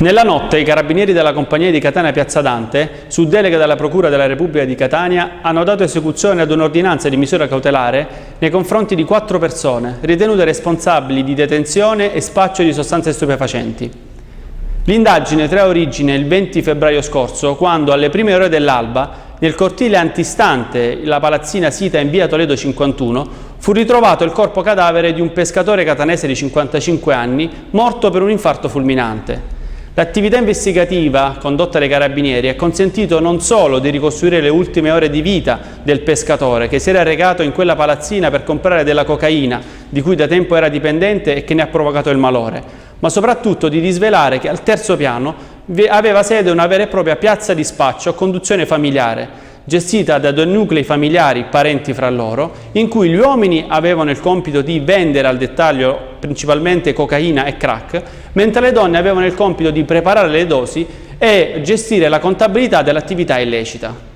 Nella notte i carabinieri della compagnia di Catania Piazza Dante, su delega della Procura della Repubblica di Catania, hanno dato esecuzione ad un'ordinanza di misura cautelare nei confronti di 4 persone ritenute responsabili di detenzione e spaccio di sostanze stupefacenti. L'indagine trae origine il 20 febbraio scorso, quando alle prime ore dell'alba, nel cortile antistante la palazzina sita in via Toledo 51, fu ritrovato il corpo cadavere di un pescatore catanese di 55 anni, morto per un infarto fulminante. L'attività investigativa condotta dai carabinieri ha consentito non solo di ricostruire le ultime ore di vita del pescatore, che si era recato in quella palazzina per comprare della cocaina, di cui da tempo era dipendente e che ne ha provocato il malore, ma soprattutto di disvelare che al terzo piano aveva sede una vera e propria piazza di spaccio a conduzione familiare, gestita da 2 nuclei familiari parenti fra loro, in cui gli uomini avevano il compito di vendere al dettaglio principalmente cocaina e crack, mentre le donne avevano il compito di preparare le dosi e gestire la contabilità dell'attività illecita.